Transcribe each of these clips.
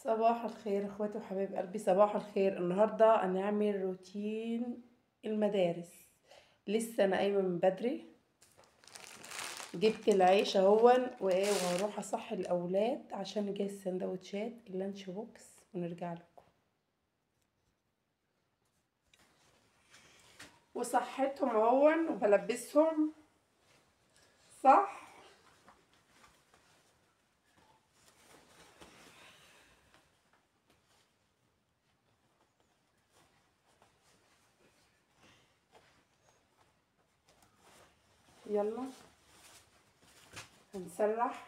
صباح الخير اخواتي وحبايب قلبي، صباح الخير. النهارده هنعمل روتين المدارس. لسه انا قايمه من بدري، جبت العيش اهون وهروح اصحي الاولاد عشان نجهز السندوتشات اللانش بوكس ونرجع لكم. وصحيتهم اهون وبلبسهم. صح. يلا هنسرح.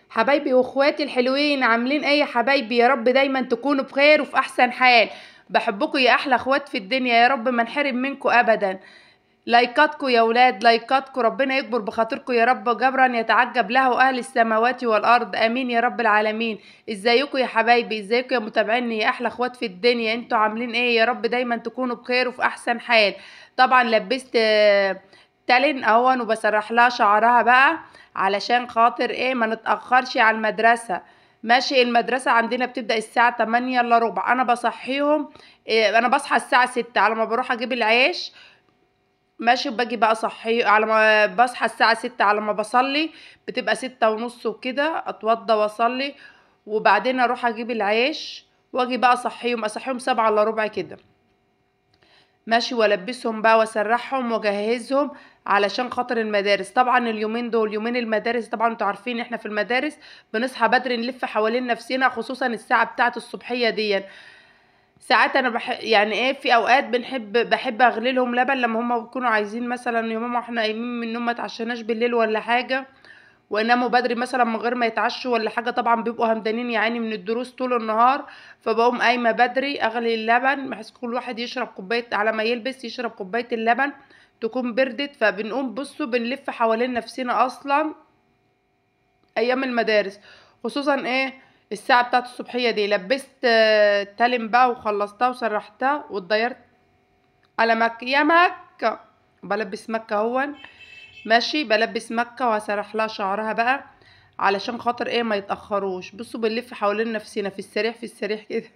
حبايبي واخواتي الحلوين، عاملين ايه يا حبايبي؟ يا رب دايما تكونوا بخير وفي احسن حال. بحبكم يا احلى اخوات في الدنيا، يا رب ما نحرم منكم ابدا. لايكاتكم يا ولاد، لايكاتكم، ربنا يكبر بخاطركم يا رب، جبرا يتعجب له اهل السماوات والارض، امين يا رب العالمين. ازيكم يا حبايبي؟ ازيكم يا متابعيني يا احلى اخوات في الدنيا؟ انتوا عاملين ايه؟ يا رب دايما تكونوا بخير وفي احسن حال. طبعا لبست تالين اهون وبسرح لها شعرها بقى علشان خاطر ايه ما نتاخرش على المدرسه. ماشي، المدرسة عندنا بتبدأ الساعة 8 الا ربع. أنا بصحيهم. إيه، أنا بصحى الساعة 6 على ما بروح أجيب العيش. ماشي، باجي بقى صحي على ما بصحى الساعة 6 على ما بصلي. بتبقى 6:30 وكده اتوضى واصلي، وبعدين اروح اجيب العيش واجي بقى اصحيهم 7 الا ربع كده. ماشي، والبسهم بقى واسرحهم واجهزهم علشان خاطر المدارس. طبعا اليومين دول يومين المدارس، طبعا انتوا عارفين احنا في المدارس بنصحى بدري نلف حوالين نفسنا، خصوصا الساعة بتاعة الصبحية دي. ساعات انا يعني ايه، في اوقات بحب اغلي لهم لبن لما هم بيكونوا عايزين، مثلا يا ماما احنا قايمين من النوم ما اتعشناش بالليل ولا حاجه، ويناموا بدري مثلا من غير ما يتعشوا ولا حاجه. طبعا بيبقوا همدانين يعني من الدروس طول النهار، فبقوم قايمه بدري اغلي اللبن بحيث كل واحد يشرب كوبايه، على ما يلبس يشرب كوبايه اللبن تكون بردت. فبنقوم بصوا بنلف حوالين نفسنا اصلا ايام المدارس، خصوصا ايه الساعه بتاعت الصبحيه دي. لبست تلم بقى وخلصتها وسرحتها واتضيرت على مكة يا مكة. بلبس مكة هون. ماشي، بلبس مكة وهسرح لها شعرها بقى علشان خاطر ايه ما يتأخروش. بصوا بنلف حوالين نفسنا في السريح في السريح كده.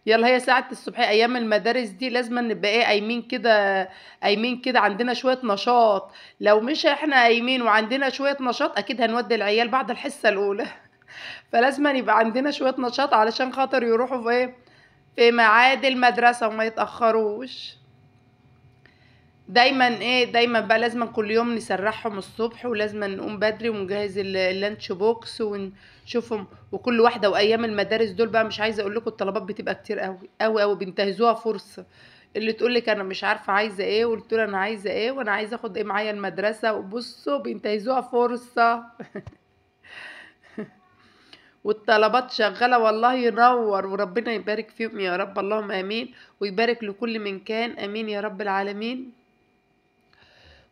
يلا، هي ساعة الصبح ايام المدارس دي لازم نبقى ايه قايمين كده، قايمين كده عندنا شوية نشاط. لو مش احنا قايمين وعندنا شوية نشاط اكيد هنودي العيال بعد الحصة الاولى. فلازم يبقى عندنا شوية نشاط علشان خاطر يروحوا في ايه، في ميعاد المدرسة وما يتأخروش. دايما بقى لازم كل يوم نسرحهم الصبح، ولازم نقوم بدري ونجهز اللانش بوكس ونشوفهم. وكل واحده وايام المدارس دول بقى مش عايزه اقول لكم الطلبات بتبقى كتير قوي قوي قوي، بينتهزوها فرصه. اللي تقول لك انا مش عارفه عايزه ايه، وقلت له انا عايزه ايه وانا عايزه اخد ايه معايا المدرسه، وبصوا بينتهزوها فرصه. والطلبات شغاله والله ينور، وربنا يبارك فيهم يا رب، اللهم امين. ويبارك لكل من كان، امين يا رب العالمين.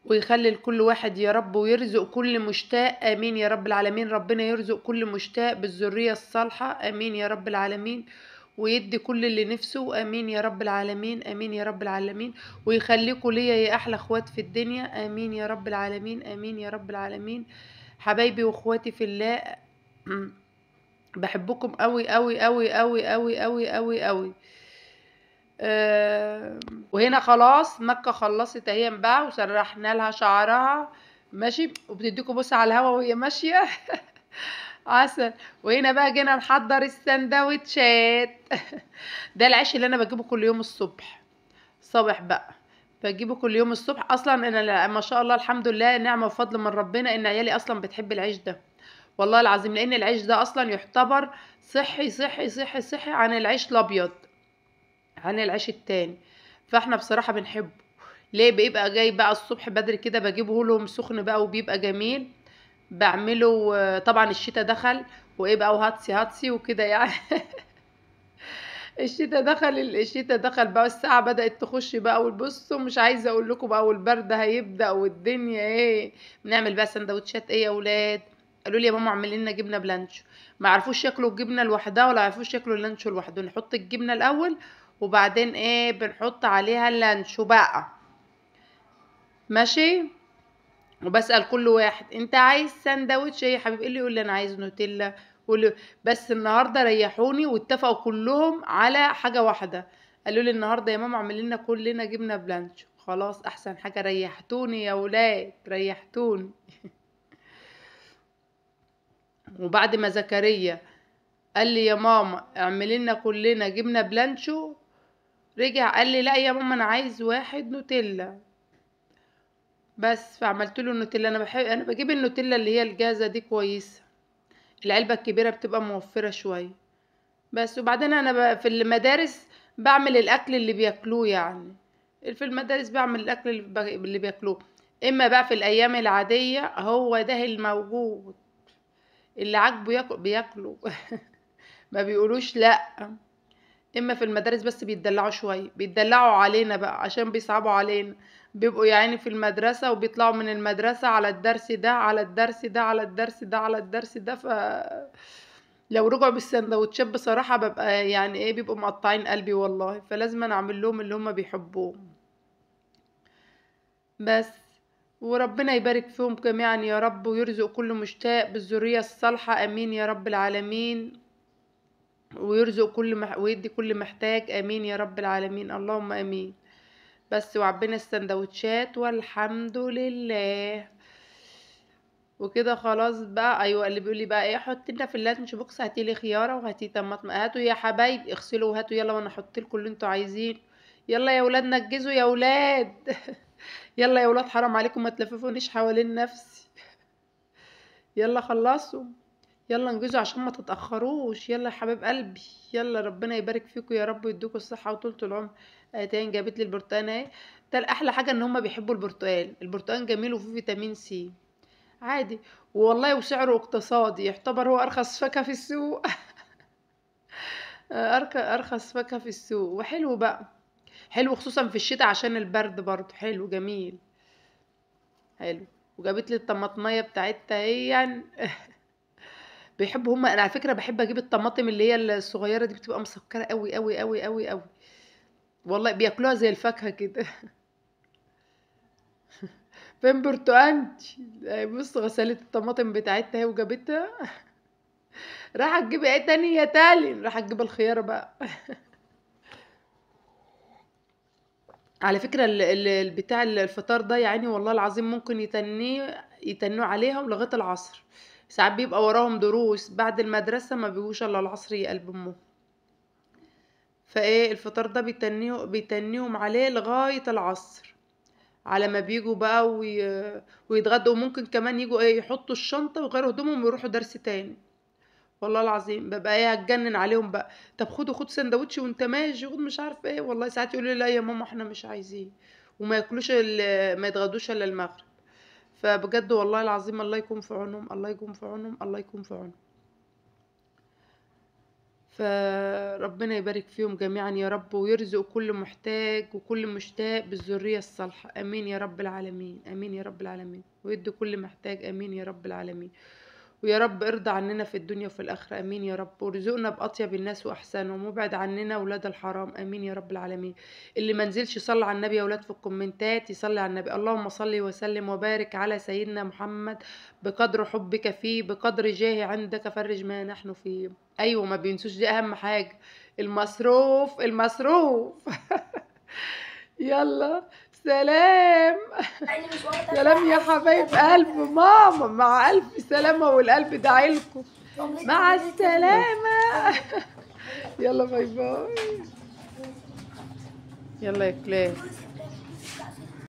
ويخلي لكل واحد يا رب، ويرزق كل مشتاق، امين يا رب العالمين. ربنا يرزق كل مشتاق بالذرية الصالحة، امين يا رب العالمين. ويدي كل اللي نفسه، امين يا رب العالمين، امين يا رب العالمين. ويخليكوا ليا يا احلى اخوات في الدنيا، امين يا رب العالمين، امين يا رب العالمين. حبايبي واخواتي في الله، بحبكم قوي قوي قوي قوي قوي قوي قوي قوي. آه، وهنا خلاص مكة خلصت اهي بقى وسرحنا لها شعرها. ماشي، وبتديكوا بص على الهوا وهي ماشية. عسل. وهنا بقى جينا نحضر السندوتشات. ده العيش اللي انا بجيبه كل يوم الصبح. صبح بقى بجيبه كل يوم الصبح. اصلا انا ما شاء الله الحمد لله نعمة وفضل من ربنا ان عيالي اصلا بتحب العيش ده، والله العظيم. لان العيش ده اصلا يعتبر صحي صحي صحي صحي عن العيش الابيض، عن العيش التاني. فاحنا بصراحة بنحبه. ليه؟ بيبقى جاي بقى الصبح بدري كده بجيبه لهم سخن بقى وبيبقى جميل. بعمله طبعا الشتاء دخل وايه بقى، وهاتسي هاتسي وكده يعني. الشتاء دخل بقى، الساعة بدأت تخش بقى، والبصوا مش عايزة اقول لكم بقى، والبرد هيبدأ والدنيا ايه. بنعمل بقى سندوتشات ايه يا ولاد؟ قالوا لي يا ماما اعملي لنا جبنة بلانشو. ما عرفوش ياكلوا الجبنة لوحدها ولا عرفوش ياكلوا اللانشو لوحده. نحط الجبنة الاول وبعدين ايه بنحط عليها اللانشو بقى. ماشي. وبسأل كل واحد انت عايز سندوتش ايه يا حبيبي؟ اللي يقول لي انا عايز نوتيلا، واللي بس النهارده ريحوني واتفقوا كلهم على حاجه واحده. قالوا لي النهارده يا ماما اعملي لنا كلنا جبنه بلانشو. خلاص احسن حاجه، ريحتوني يا ولاد ريحتوني. وبعد ما زكريا قال لي يا ماما اعملي لنا كلنا جبنه بلانشو، رجع قال لي لا يا ماما انا عايز واحد نوتيلا. بس فعملت له النوتيلا. انا بجيب النوتيلا اللي هي الجاهزه دي كويسه، العلبه الكبيره بتبقى موفره شويه. بس وبعدين انا في المدارس بعمل الاكل اللي بياكلوه يعني. في المدارس بعمل الاكل اللي بياكلوه. اما بقى في الايام العاديه هو ده الموجود، اللي عاجبه ياكل بياكله. ما بيقولوش لا. اما في المدارس بس بيتدلعوا شويه، بيتدلعوا علينا بقى عشان بيصعبوا علينا. بيبقوا يعني في المدرسه وبيطلعوا من المدرسه على الدرس ده على الدرس ده على الدرس ده على الدرس ده، لو رجعوا بالسندوتشات بصراحه ببقى يعني ايه، بيبقوا مقطعين قلبي والله. فلازم أنا اعمل لهم اللي هم بيحبوه. بس وربنا يبارك فيهم جميعا يا رب، ويرزق كل مشتاق بالذريه الصالحه، امين يا رب العالمين. ويرزق ويدي كل محتاج، امين يا رب العالمين، اللهم امين. بس وعبينا السندوتشات والحمد لله. وكده خلاص بقى. ايوه اللي بيقول لي بقى ايه، حط لنا في اللانش بوكس، هاتي لي خياره وهاتي طماطم، هاتوا يا حبايبي اغسلوا وهاتوا يلا وانا احط لكم اللي انتوا عايزين. يلا يا ولاد نجزوا يا ولاد. يلا يا ولاد حرام عليكم ما تلففونيش حوالين نفسي. يلا خلصوا، يلا انجزوا عشان ما تتأخروش. يلا يا حبيب قلبي، يلا ربنا يبارك فيكم يا رب ويدوكوا الصحة وطولة العمر. تاني جابت لي البرتقال اهي. ده احلى حاجة ان هما بيحبوا البرتقال. البرتقال جميل وفيه فيتامين سي عادي. والله وسعره اقتصادي، يعتبر هو ارخص فاكهة في السوق. ارخص فاكهة في السوق وحلو بقى. حلو خصوصا في الشتاء عشان البرد برضه، حلو جميل حلو. وجابت لي الطماطمية بتاعتها اهي. بيحبوا هما. انا على فكره بحب اجيب الطماطم اللي هي الصغيره دي، بتبقى مسكره قوي قوي قوي قوي قوي. والله بياكلوها زي الفاكهه كده. فين برتقانتي؟ بص غسلت الطماطم بتاعتها اهي وجابتها. راح تجيب ايه تاني يا تالي؟ راح تجيب الخيار بقى. على فكره بتاع الفطار ده يعني والله العظيم ممكن يتنوا عليهم لغايه العصر. ساعات بيبقى وراهم دروس بعد المدرسه، ما بيجوش الا العصر يقلب امهم. فايه الفطار ده بيتنيهم عليه لغايه العصر، على ما بيجوا بقى ويتغدوا. وممكن كمان يجوا ايه يحطوا الشنطة ويغيروا هدومهم ويروحوا درس تاني. والله العظيم ببقى ايه هتجنن عليهم بقى. طب خد سندوتش وانت ماشي، خد مش عارف ايه. والله ساعات يقولوا لي لا يا ماما احنا مش عايزين. وما ياكلوش ما يتغدوش الا المغرب. فبجد والله العظيم الله يكون في عونهم، الله يكون في عونهم، الله يكون في عونهم. فربنا يبارك فيهم جميعا يا رب، ويرزق كل محتاج وكل مشتاق بالذرية الصالحة، امين يا رب العالمين، امين يا رب العالمين. ويدي كل محتاج، امين يا رب العالمين. ويا رب ارضى عننا في الدنيا وفي الآخرة، امين يا رب. وارزقنا بأطيب الناس واحسنهم، وابعد عننا ولاد الحرام، امين يا رب العالمين. اللي منزلش يصلي على النبي يا ولاد في الكومنتات يصلي على النبي. اللهم صل وسلم وبارك على سيدنا محمد بقدر حبك فيه، بقدر جاه عندك، فرج ما نحن فيه. ايوه ما بينسوش، دي اهم حاجة. المصروف المصروف. يلا سلام. سلام يا حبايب قلب ماما، مع ألف سلامة والقلب داعيلكم. مع السلامة. يلا باي باي. يلا يا كلاب.